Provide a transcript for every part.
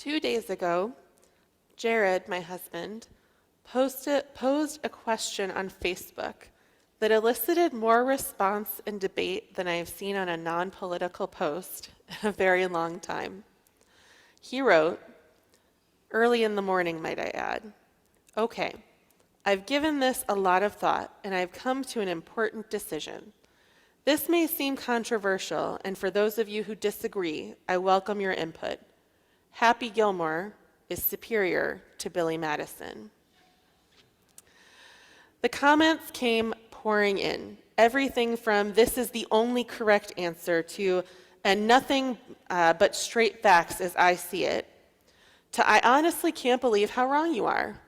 2 days ago, Jared, my husband, posed a question on Facebook that elicited more response and debate than I have seen on a non-political post in a very long time. He wrote, early in the morning, might I add, "Okay, I've given this a lot of thought, and I've come to an important decision. This may seem controversial, and for those of you who disagree, I welcome your input. Happy Gilmore is superior to Billy Madison." The comments came pouring in, everything from "this is the only correct answer" to "and nothing but straight facts as I see it," to "I honestly can't believe how wrong you are."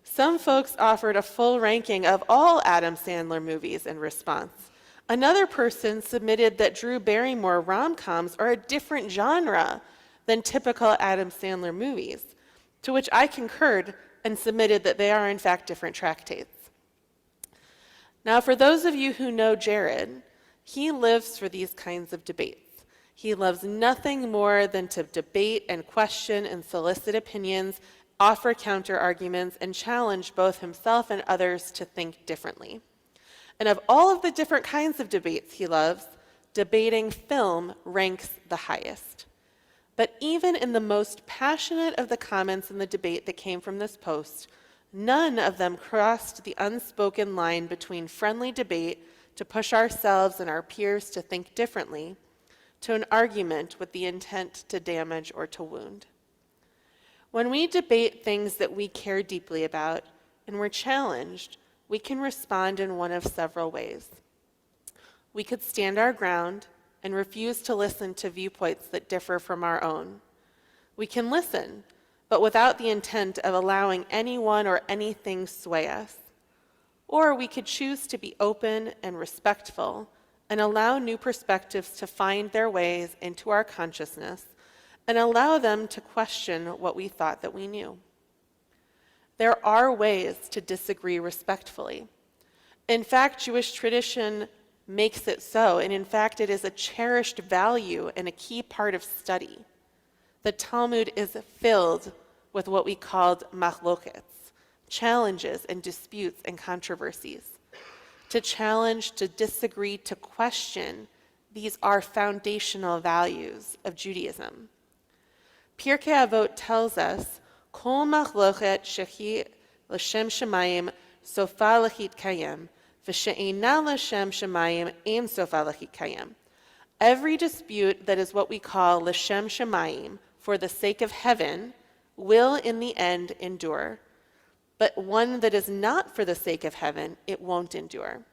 Some folks offered a full ranking of all Adam Sandler movies in response. Another person submitted that Drew Barrymore rom-coms are a different genre than typical Adam Sandler movies, to which I concurred and submitted that they are in fact different tractates. Now, for those of you who know Jared, he lives for these kinds of debates. He loves nothing more than to debate and question and solicit opinions, offer counter-arguments, and challenge both himself and others to think differently. And of all of the different kinds of debates he loves, debating film ranks the highest. But even in the most passionate of the comments in the debate that came from this post, none of them crossed the unspoken line between friendly debate to push ourselves and our peers to think differently, to an argument with the intent to damage or to wound. When we debate things that we care deeply about and we're challenged, we can respond in one of several ways. We could stand our ground and refuse to listen to viewpoints that differ from our own. We can listen, but without the intent of allowing anyone or anything sway us. Or we could choose to be open and respectful and allow new perspectives to find their ways into our consciousness and allow them to question what we thought that we knew. There are ways to disagree respectfully. In fact, Jewish tradition makes it so, and in fact, it is a cherished value and a key part of study. The Talmud is filled with what we called machlokets, challenges and disputes and controversies. To challenge, to disagree, to question, these are foundational values of Judaism. Pirkei Avot tells us, "Kol machloket shehi l'shem shemayim sofa l'chitkayem, v'she'ena l'shem shemayim ein sofa l'chitkayem." Every dispute that is what we call l'shem shemayim, for the sake of heaven, will in the end endure. But one that is not for the sake of heaven, it won't endure.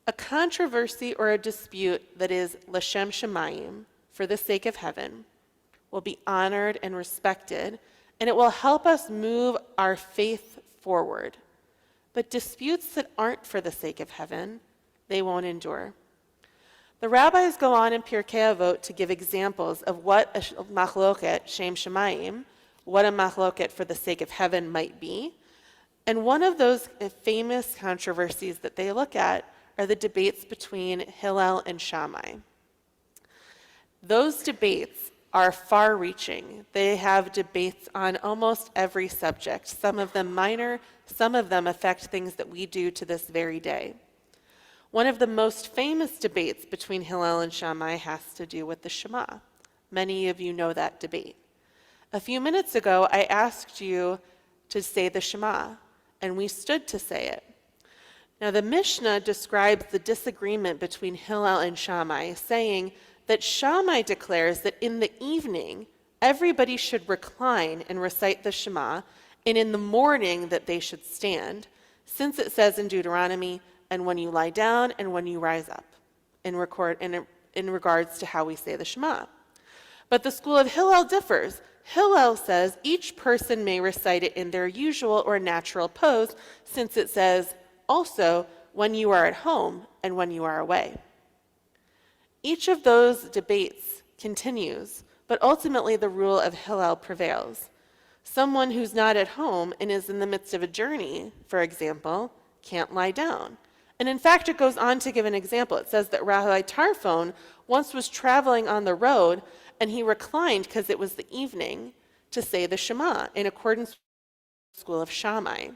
A controversy or a dispute that is l'shem shemayim, for the sake of heaven, will be honored and respected, and it will help us move our faith forward. But disputes that aren't for the sake of heaven, they won't endure. The rabbis go on in Pirkei Avot to give examples of what a machloket, shem shemayim, what a machloket for the sake of heaven might be. And one of those famous controversies that they look at are the debates between Hillel and Shammai. Those debates are far-reaching. They have debates on almost every subject, some of them minor, some of them affect things that we do to this very day. One of the most famous debates between Hillel and Shammai has to do with the Shema. Many of you know that debate. A few minutes ago, I asked you to say the Shema, and we stood to say it. Now, the Mishnah describes the disagreement between Hillel and Shammai, saying that Shammai declares that in the evening, everybody should recline and recite the Shema, and in the morning that they should stand, since it says in Deuteronomy, "and when you lie down and when you rise up," in regards to how we say the Shema. But the school of Hillel differs. Hillel says each person may recite it in their usual or natural pose, since it says also when you are at home and when you are away. Each of those debates continues, but ultimately the rule of Hillel prevails. Someone who's not at home and is in the midst of a journey, for example, can't lie down. And in fact, it goes on to give an example. It says that Rabbi Tarfon once was traveling on the road, and he reclined because it was the evening to say the Shema in accordance with the school of Shammai,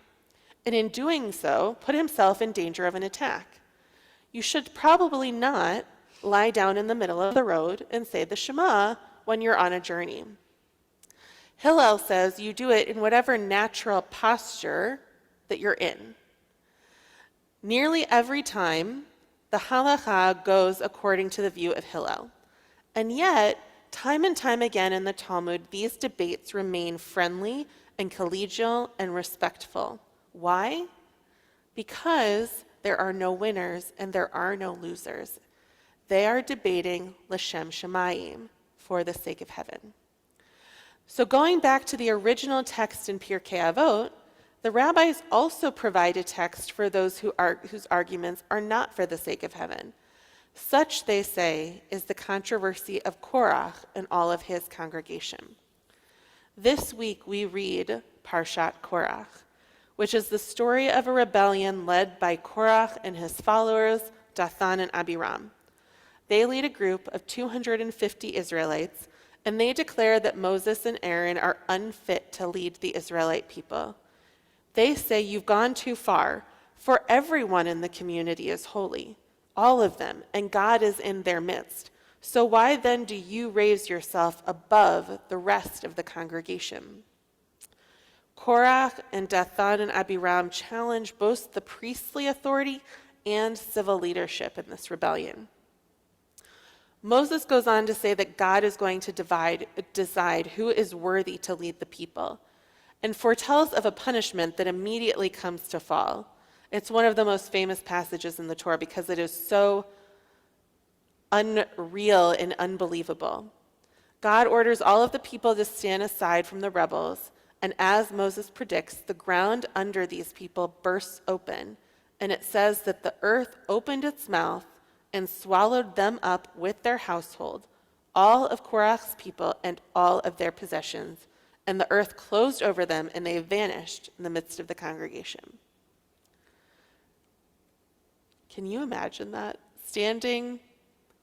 and in doing so put himself in danger of an attack. You should probably not lie down in the middle of the road and say the Shema when you're on a journey. Hillel says you do it in whatever natural posture that you're in. Nearly every time, the halacha goes according to the view of Hillel. And yet, time and time again in the Talmud, these debates remain friendly and collegial and respectful. Why? Because there are no winners and there are no losers. They are debating l'shem shamayim, for the sake of heaven. So going back to the original text in Pirkei Avot, the rabbis also provide a text for those whose arguments are not for the sake of heaven. Such, they say, is the controversy of Korach and all of his congregation. This week we read Parshat Korach, which is the story of a rebellion led by Korach and his followers, Dathan and Abiram. They lead a group of 250 Israelites, and they declare that Moses and Aaron are unfit to lead the Israelite people. They say, "You've gone too far, for everyone in the community is holy, all of them, and God is in their midst. So why then do you raise yourself above the rest of the congregation?" Korach and Dathan and Abiram challenge both the priestly authority and civil leadership in this rebellion. Moses goes on to say that God is going to decide who is worthy to lead the people, and foretells of a punishment that immediately comes to fall. It's one of the most famous passages in the Torah because it is so unreal and unbelievable. God orders all of the people to stand aside from the rebels, and as Moses predicts, the ground under these people bursts open, and it says that the earth opened its mouth and swallowed them up with their household, all of Korach's people and all of their possessions, and the earth closed over them, and they vanished in the midst of the congregation. Can you imagine that? Standing,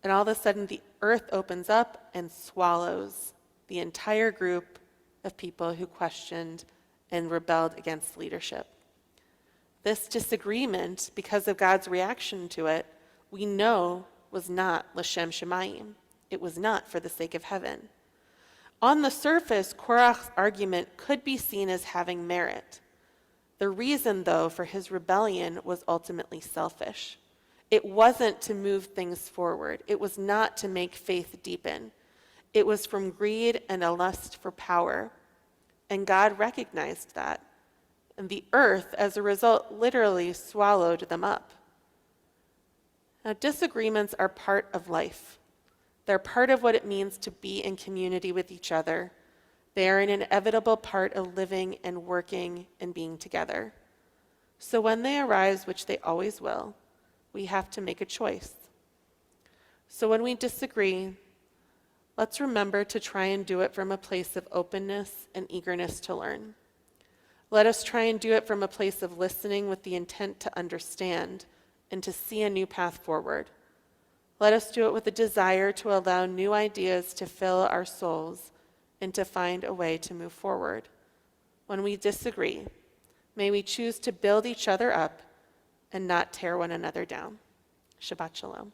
and all of a sudden the earth opens up and swallows the entire group of people who questioned and rebelled against leadership. This disagreement, because of God's reaction to it, we know was not l'shem shamayim. It was not for the sake of heaven. On the surface, Korach's argument could be seen as having merit. The reason, though, for his rebellion was ultimately selfish. It wasn't to move things forward. It was not to make faith deepen. It was from greed and a lust for power. And God recognized that. And the earth, as a result, literally swallowed them up. Now, disagreements are part of life. They're part of what it means to be in community with each other. They are an inevitable part of living and working and being together. So when they arise, which they always will, we have to make a choice. So when we disagree, let's remember to try and do it from a place of openness and eagerness to learn. Let us try and do it from a place of listening with the intent to understand and to see a new path forward. Let us do it with a desire to allow new ideas to fill our souls and to find a way to move forward. When we disagree, may we choose to build each other up and not tear one another down. Shabbat Shalom.